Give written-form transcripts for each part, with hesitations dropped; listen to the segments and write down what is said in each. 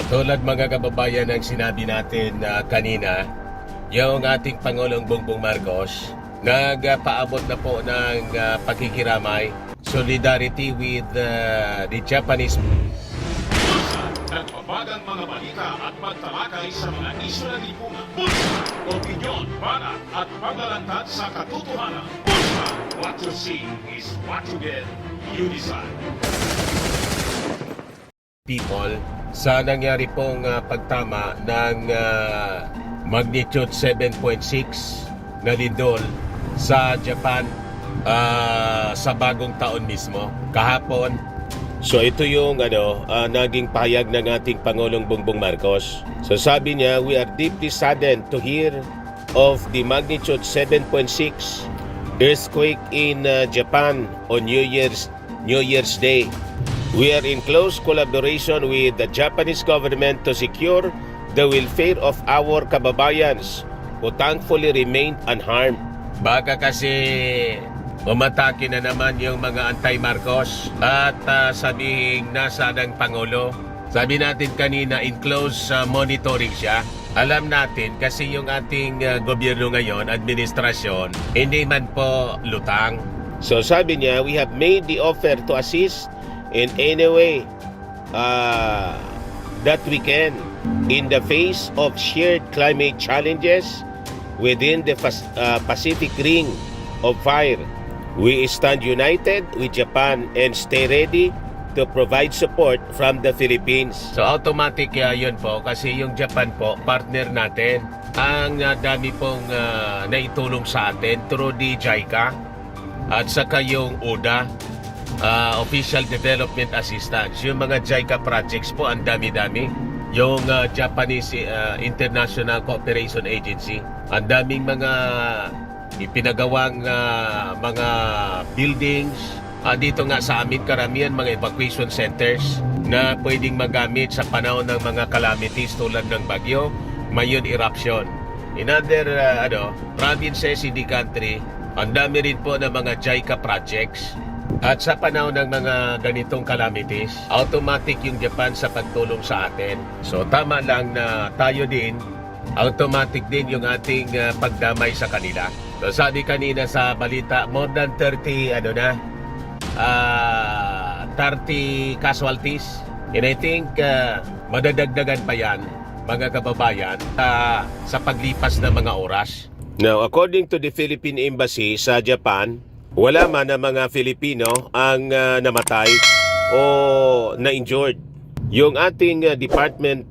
Tulad mga kababayan ng sinabi natin kanina, yung ating Pangulong Bongbong Marcos nagpaabot na po ng pakikiramay, solidarity with the Japanese. Nagbabagang mga balita at pagtalakay sa mga isyu ng lipunan. Bulsa, opinyon, banat at paglalantad sa katotohanan. Bulsa, what you see is what you get. You decide. People sa nangyari pong pagtama ng magnitude 7.6 na lindol sa Japan sa bagong taon mismo kahapon. So ito yung naging pahayag ng ating Pangulong Bongbong Marcos. So sabi niya, we are deeply saddened to hear of the magnitude 7.6 earthquake in Japan on New Year's Day. We are in close collaboration with the Japanese government to secure the welfare of our kababayans who thankfully remained unharmed. Baka kasi umatake na naman yung mga anti-Marcos at sabihing nasa ng Pangulo. Sabi natin kanina, in close monitoring siya. Alam natin kasi yung ating gobyerno ngayon, administrasyon, hindi man po lutang. So sabi niya, we have made the offer to assist in any way that we can in the face of shared climate challenges within the Pacific Ring of Fire. We stand united with Japan and stay ready to provide support from the Philippines. So automatic yun po kasi yung Japan po, partner natin. Ang dami pong naitulong sa atin through the JICA at saka yung ODA, Official Development Assistance. Yung mga JICA projects po, ang dami-dami. Yung Japanese International Cooperation Agency, ang daming mga ipinagawang mga buildings. Dito nga sa amin, karamihan mga evacuation centers na pwedeng magamit sa panahon ng mga calamities tulad ng bagyo, mayon eruption. In other provinces in the country, ang dami rin po ng mga JICA projects. At sa panahon ng mga ganitong calamities, automatic yung Japan sa pagtulong sa atin. So tama lang na tayo din, automatic din yung ating pagdamay sa kanila. So sabi kanina sa balita, more than 30 30 casualties. And I think madadagdagan pa yan, mga kababayan, sa paglipas ng mga oras. Now, according to the Philippine Embassy sa Japan, wala man na mga Filipino ang namatay o na-injured. Yung ating Department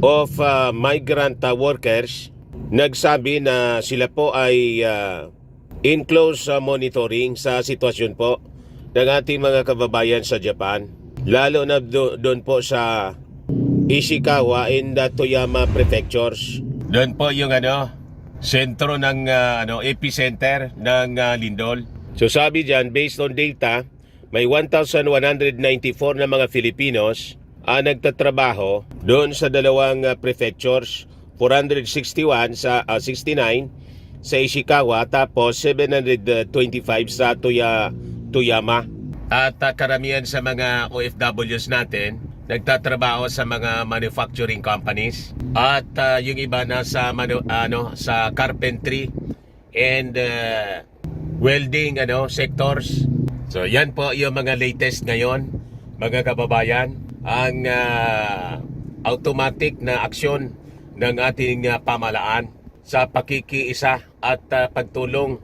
of Migrant Workers nagsabi na sila po ay in close monitoring sa sitwasyon po ng ating mga kababayan sa Japan. Lalo na doon po sa Ishikawa in the Toyama Prefectures. Doon po yung sentro ng epicenter ng lindol. So sabi dyan, based on data, may 1,194 na mga Filipinos nagtatrabaho doon sa dalawang prefectures, 461 sa 69 sa Ishikawa, tapos 725 sa Toyama. At karamihan sa mga OFWs natin nagtatrabaho sa mga manufacturing companies at yung iba na sa sa carpentry and welding sectors. So yan po yung mga latest ngayon, mga kababayan, ang automatic na aksyon ng ating pamahalaan sa pakikiisa at pagtulong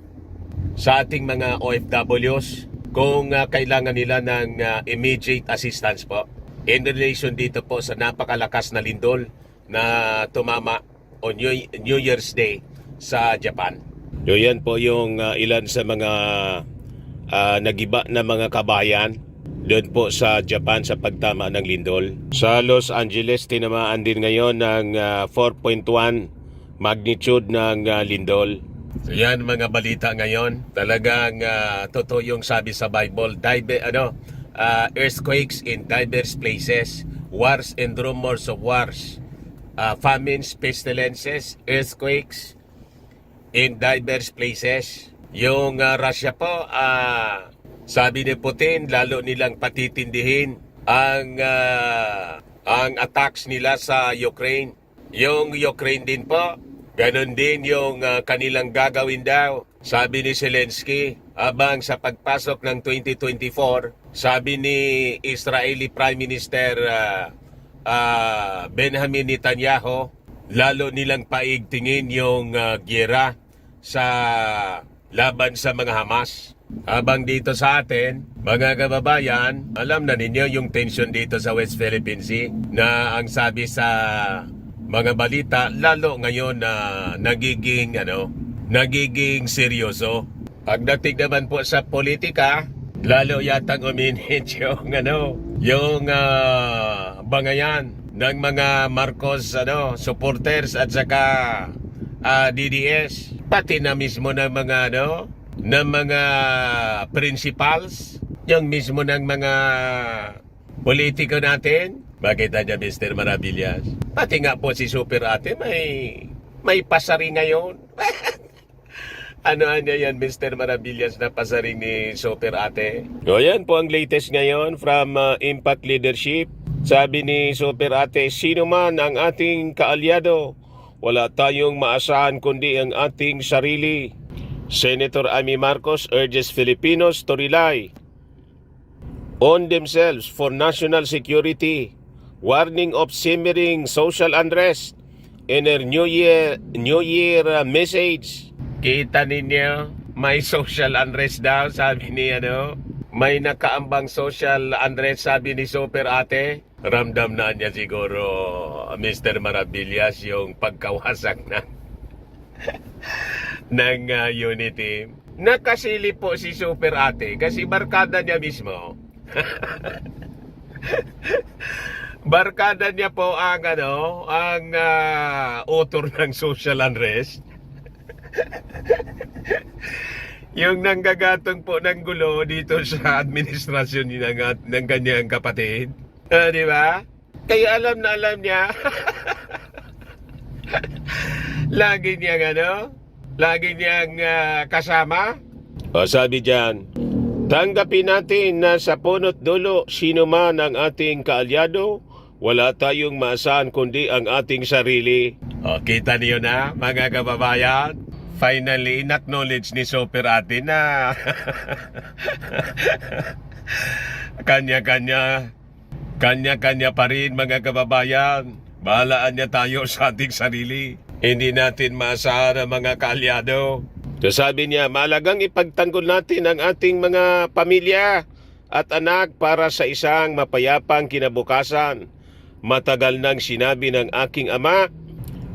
sa ating mga OFWs kung kailangan nila ng immediate assistance po in relation dito po sa napakalakas na lindol na tumama on New Year's Day sa Japan. So yan po yung ilan sa mga nagiba na mga kabayan doon po sa Japan sa pagtama ng lindol. Sa Los Angeles, tinamaan din ngayon ng 4.1 magnitude ng lindol. So yan mga balita ngayon. Talagang totoo yung sabi sa Bible, earthquakes in diverse places, wars and rumors of wars, famines, pestilences, earthquakes in diverse places. Yung Russia po, sabi ni Putin, lalo nilang patitindihin ang ang attacks nila sa Ukraine. Yung Ukraine din po, ganun din yung kanilang gagawin daw. Sabi ni Zelensky, abang sa pagpasok ng 2024, sabi ni Israeli Prime Minister Benjamin Netanyahu, lalo nilang paigtingin yung gyera sa laban sa mga Hamas. Habang dito sa atin, mga kababayan, alam na ninyo yung tension dito sa West Philippine Sea na ang sabi sa mga balita, lalo ngayon na nagiging seryoso. Pagdating naman po sa politika, lalo yatang uminit yung bangayan ng mga Marcos supporters at saka DDS, pati na mismo ng mga principals, yung mismo ng mga politiko natin. Makita niya, Mr. Maravillas, pati nga po si Super Ate may pasari ngayon. Ano yan, Mr. Maravillas, na pasaring ni Super Ate? O yan po ang latest ngayon from Impact Leadership. Sabi ni Super Ate, sino man ang ating kaalyado, wala tayong maasahan kundi ang ating sarili. Senator Amy Marcos urges Filipinos to rely on themselves for national security. Warning of simmering social unrest in her New Year message. Kita ninyo, may social unrest daw, sabi ni may nakaambang social unrest, sabi ni Super Ate. Ramdam na niya siguro, Mr. Maravillas, yung pagkawasak ng unity. Nakasili po si Super Ate kasi barkada niya mismo. Barkada niya po ang author ng social unrest. Yung nanggagatong po ng gulo dito sa administrasyon ng kanyang kapatid. Di ba? Kaya alam na alam niya. Lagi niyang kasama. O sabi diyan, tanggapin natin na sa punot dulo, sino man ang ating kaalyado, wala tayong maasahan kundi ang ating sarili. O, kita niyo na, mga kababayan. Finally, in-acknowledge ni Super Ate na kanya-kanya pa rin, mga kababayan. Bahalaan niya tayo sa ating sarili. Hindi natin maasahan ang mga kaalyado. So sabi niya, mahalagang ipagtanggol natin ang ating mga pamilya at anak para sa isang mapayapang kinabukasan. Matagal nang sinabi ng aking ama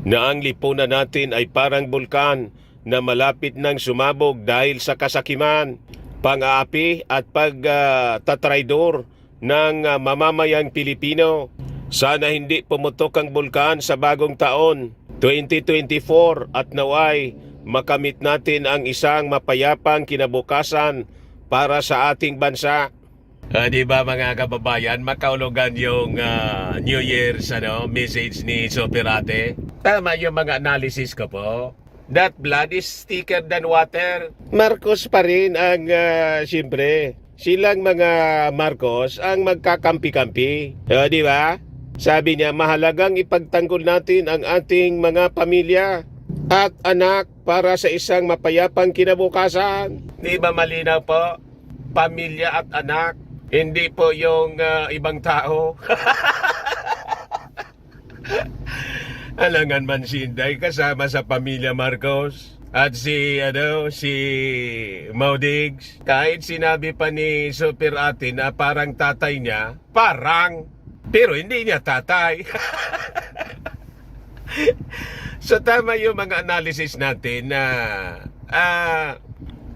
na ang lipunan natin ay parang bulkan na malapit nang sumabog dahil sa kasakiman, pang-aapi at pagtatraidor ng mamamayang Pilipino. Sana hindi pumutok ang bulkan sa bagong taon, 2024, at naway makamit natin ang isang mapayapang kinabukasan para sa ating bansa. Di ba, mga kababayan, makaulugan yung New Year's message ni Super Ate? Tama yung mga analysis ko po. That blood is thicker than water. Marcos pa rin ang siyempre. Silang mga Marcos ang magkakampi-kampi. Di ba? Sabi niya, mahalagang ipagtanggol natin ang ating mga pamilya at anak para sa isang mapayapang kinabukasan. Di ba malinaw po? Pamilya at anak. Hindi po yung ibang tao. Alangan man si Inday kasama sa pamilya Marcos. At si Maudigs. Kahit sinabi pa ni Super Ate na parang tatay niya, pero hindi niya tatay. So tama yung mga analysis natin na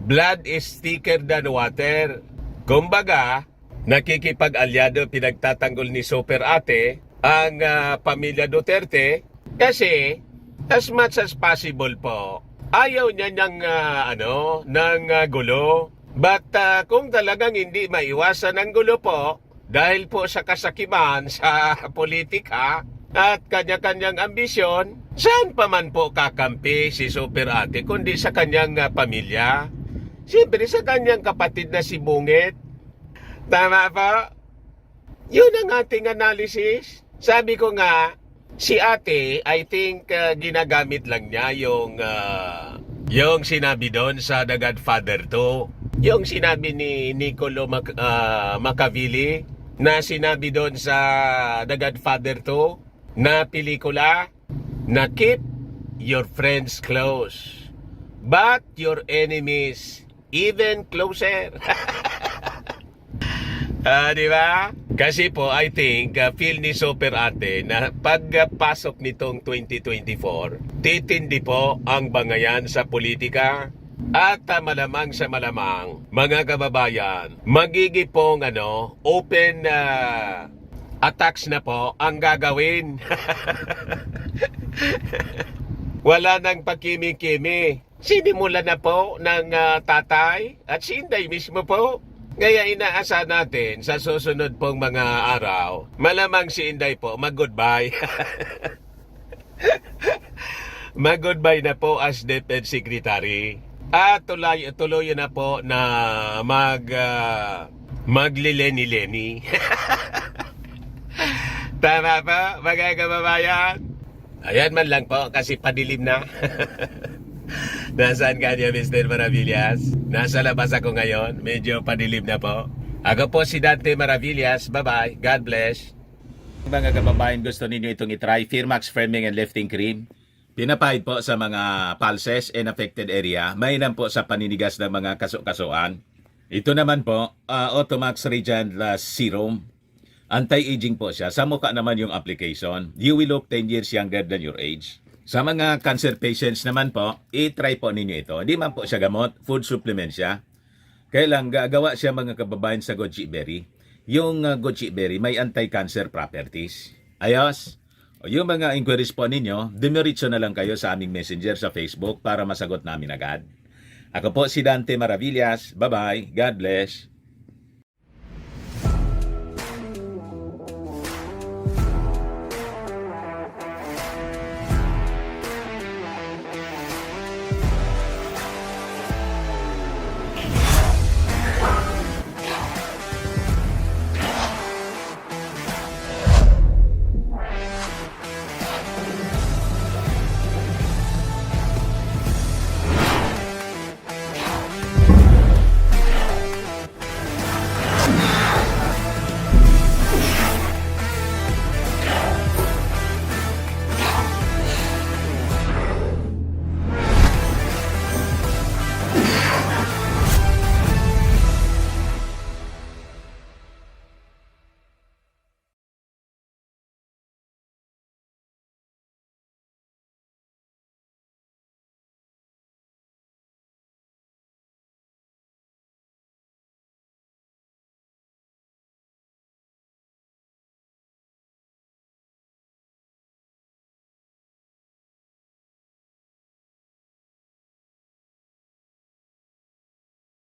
blood is thicker than water. Kumbaga, nakikipag-alyado, pinagtatanggol ni Super Ate ang pamilya Duterte kasi as much as possible po, ayaw niya ng gulo. But kung talagang hindi maiwasan ang gulo po, dahil po sa kasakiman sa politika at kanya-kanyang ambisyon, saan pa man po kakampi si Super Ate kundi sa kanyang pamilya? Siyempre sa kanyang kapatid na si Bungit. Tama po? Yun ang ating analysis. Sabi ko nga, si ate, I think ginagamit lang niya yung sinabi doon sa The Godfather 2. Yung sinabi ni Niccolo Machiavelli na sinabi doon sa The Godfather 2 na pelikula na keep your friends close, but your enemies even closer. Di ba? Kasi po, I think, feel ni Super Ate na pagpasok nitong 2024, titindi po ang bangayan sa politika at malamang sa malamang, mga kababayan, magiging pong open attacks na po ang gagawin. Wala nang pakimi-kimi. Sinimula na po ng tatay at si Inday mismo po. Kaya inaasa natin sa susunod pong mga araw, malamang si Inday po mag-goodbye. Mag-goodbye na po as Defense Secretary. At tuloy na po na maglileni-leni. Tama pa, mga kababayan? Ayan man lang po kasi padilim na. Nasaan ka niya, Mr. Maravillas? Nasa labas ako ngayon. Medyo padilim na po. Ako po si Dante Maravillas. Bye-bye. God bless. Mga kababayan, gusto ninyo itong itry. Firmax Firming and Lifting Cream. Pinapahid po sa mga pulses and affected area. Mainam po sa paninigas ng mga kaso-kasuan. Ito naman po, Automax Radiant Serum. Anti-aging po siya. Sa mukha naman yung application. You will look 10 years younger than your age. Sa mga cancer patients naman po, i-try po ninyo ito. Hindi man po siya gamot, food supplement siya. Kailang gagawa siya mga kababayan sa goji berry. Yung goji berry may anti-cancer properties. Ayos. O yung mga inquiries po ninyo, dumiretso na lang kayo sa aming messenger sa Facebook para masagot namin agad. Ako po si Dante Maravillas. Bye-bye. God bless.